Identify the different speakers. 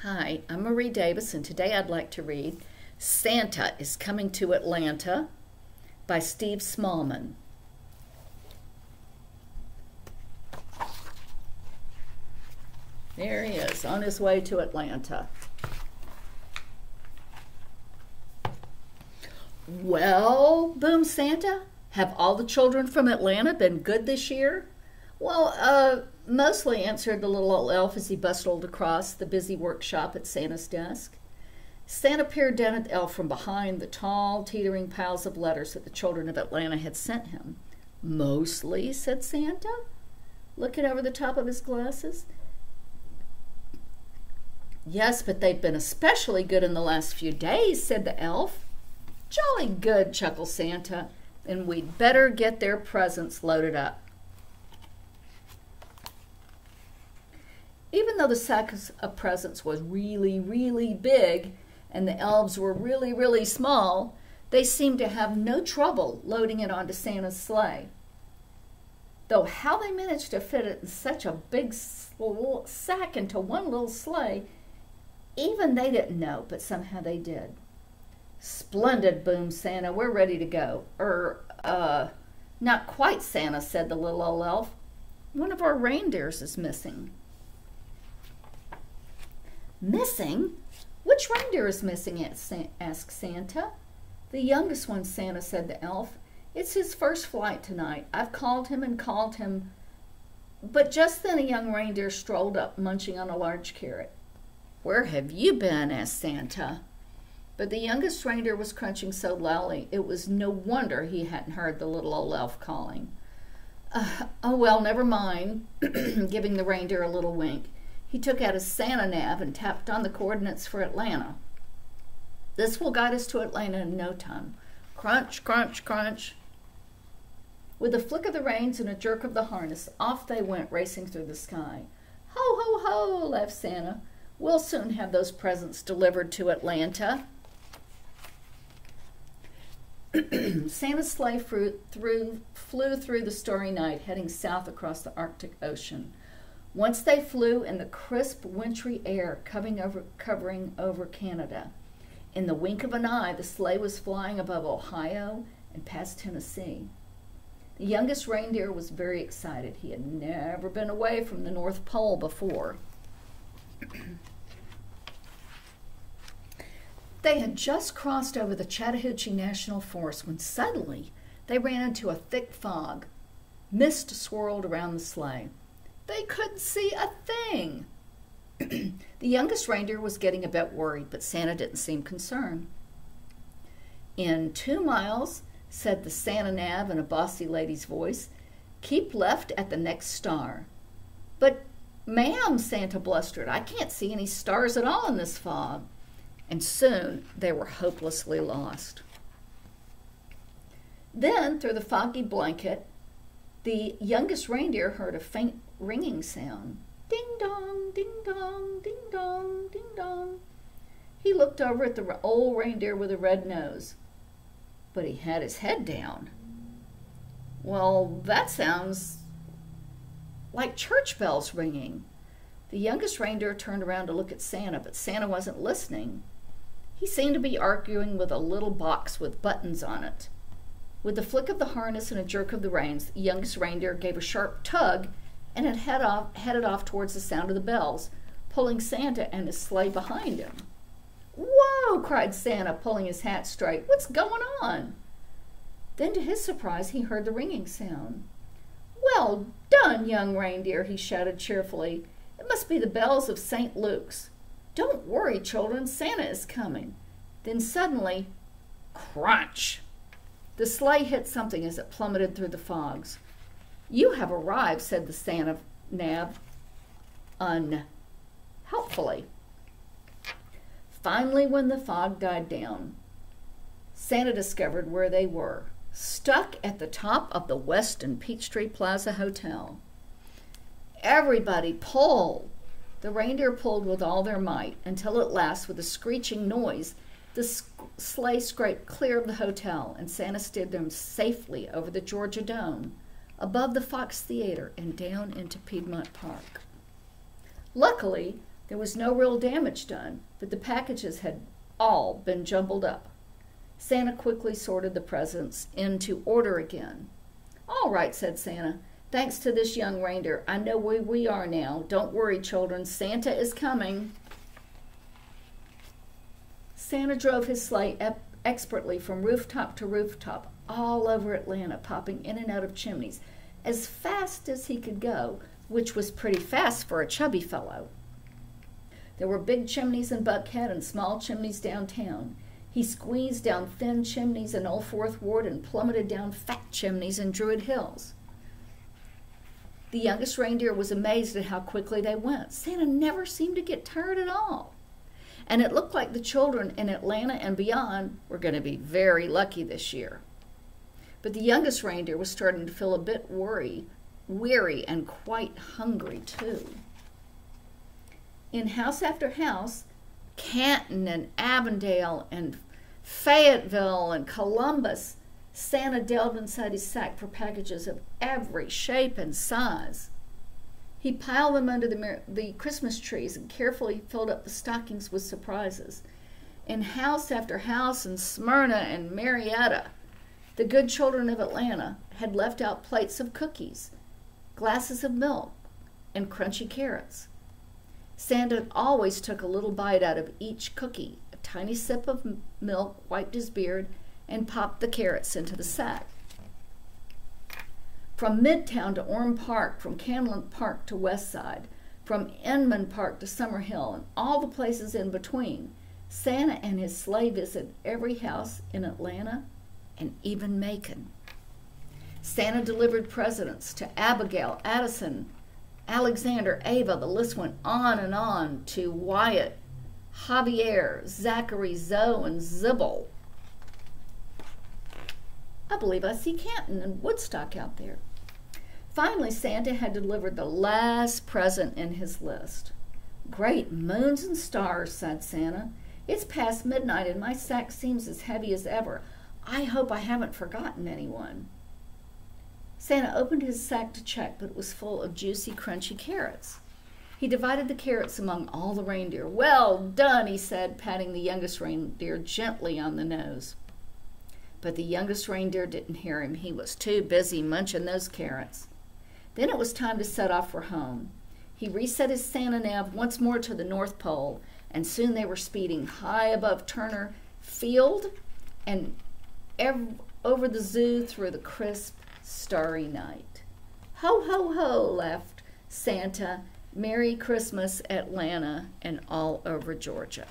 Speaker 1: Hi, I'm Marie Davis, and today I'd like to read Santa is Coming to Atlanta by Steve Smallman. There he is, on his way to Atlanta. Well, boomed Santa, have all the children from Atlanta been good this year? Well, mostly, answered the little old elf as he bustled across the busy workshop at Santa's desk. Santa peered down at the elf from behind the tall, teetering piles of letters that the children of Atlanta had sent him. Mostly, said Santa, looking over the top of his glasses. Yes, but they've been especially good in the last few days, said the elf. Jolly good, chuckled Santa. Then we'd better get their presents loaded up. Even though the sack of presents was really, really big and the elves were really, really small, they seemed to have no trouble loading it onto Santa's sleigh. Though how they managed to fit it in such a big sack into one little sleigh, even they didn't know, but somehow they did. Splendid, boomed Santa. We're ready to go. Not quite, Santa, said the little old elf. One of our reindeers is missing. Missing? Which reindeer is missing? Asked Santa. The youngest one, Santa, said the elf. It's his first flight tonight. I've called him and called him. But just then a young reindeer strolled up, munching on a large carrot. Where have you been? Asked Santa. But the youngest reindeer was crunching so loudly it was no wonder he hadn't heard the little old elf calling. Oh, well, never mind, giving the reindeer a little wink. He took out his Santa nav and tapped on the coordinates for Atlanta. This will guide us to Atlanta in no time. Crunch, crunch, crunch. With a flick of the reins and a jerk of the harness, off they went, racing through the sky. Ho, ho, ho, laughed Santa. We'll soon have those presents delivered to Atlanta. Santa's sleigh flew through the starry night, heading south across the Arctic Ocean. Once they flew in the crisp, wintry air covering over Canada. In the wink of an eye, the sleigh was flying above Ohio and past Tennessee. The youngest reindeer was very excited. He had never been away from the North Pole before. They had just crossed over the Chattahoochee National Forest when suddenly they ran into a thick fog. Mist swirled around the sleigh. They couldn't see a thing. The youngest reindeer was getting a bit worried, but Santa didn't seem concerned. In 2 miles, said the Santa nav in a bossy lady's voice, keep left at the next star. But, ma'am, Santa blustered, I can't see any stars at all in this fog. And soon they were hopelessly lost. Then, through the foggy blanket, the youngest reindeer heard a faint ringing sound. Ding dong, ding dong, ding dong, ding dong. He looked over at the old reindeer with a red nose, but he had his head down. Well, that sounds like church bells ringing. The youngest reindeer turned around to look at Santa, but Santa wasn't listening. He seemed to be arguing with a little box with buttons on it. With the flick of the harness and a jerk of the reins, the youngest reindeer gave a sharp tug and it headed off towards the sound of the bells, pulling Santa and his sleigh behind him. Whoa, cried Santa, pulling his hat straight. What's going on? Then, to his surprise, he heard the ringing sound. Well done, young reindeer, he shouted cheerfully. It must be the bells of St. Luke's. Don't worry, children, Santa is coming. Then suddenly, crunch! The sleigh hit something as it plummeted through the fogs. You have arrived, said the Santa nav unhelpfully. Finally, when the fog died down, Santa discovered where they were, stuck at the top of the Westin Peachtree Plaza Hotel. Everybody pulled. The reindeer pulled with all their might until at last, with a screeching noise, the sleigh scraped clear of the hotel and Santa steered them safely over the Georgia Dome, above the Fox Theater, and down into Piedmont Park. Luckily, There was no real damage done, but the packages had all been jumbled up. Santa quickly sorted the presents into order again. "All right," said Santa. "Thanks to this young reindeer, I know where we are now. Don't worry, children. Santa is coming." Santa drove his sleigh expertly from rooftop to rooftop all over Atlanta, popping in and out of chimneys as fast as he could go, which was pretty fast for a chubby fellow. There were big chimneys in Buckhead and small chimneys downtown. He squeezed down thin chimneys in Old Fourth Ward and plummeted down fat chimneys in Druid Hills. The youngest reindeer was amazed at how quickly they went. Santa never seemed to get tired at all. And it looked like the children in Atlanta and beyond were going to be very lucky this year. But the youngest reindeer was starting to feel a bit weary and quite hungry too. In house after house, Canton and Avondale and Fayetteville and Columbus, Santa delved inside his sack for packages of every shape and size. He piled them under the Christmas trees and carefully filled up the stockings with surprises. In house after house in Smyrna and Marietta, the good children of Atlanta had left out plates of cookies, glasses of milk, and crunchy carrots. Santa always took a little bite out of each cookie, a tiny sip of milk, wiped his beard, and popped the carrots into the sack. From Midtown to Orm Park, from Canland Park to West Side, from Inman Park to Summerhill, and all the places in between, Santa and his sleigh visited every house in Atlanta and even Macon. Santa delivered presents to Abigail, Addison, Alexander, Ava, the list went on, to Wyatt, Javier, Zachary, Zoe, and Zibble. I believe I see Canton and Woodstock out there. Finally, Santa had delivered the last present in his list. "Great moons and stars," said Santa. "It's past midnight and my sack seems as heavy as ever. I hope I haven't forgotten anyone." Santa opened his sack to check, but it was full of juicy, crunchy carrots. He divided the carrots among all the reindeer. "Well done," he said, patting the youngest reindeer gently on the nose. But the youngest reindeer didn't hear him. He was too busy munching those carrots. Then it was time to set off for home. He reset his Santa nav once more to the North Pole, and soon they were speeding high above Turner Field and over the zoo through the crisp, starry night. "Ho, ho, ho," laughed Santa. "Merry Christmas, Atlanta, and all over Georgia."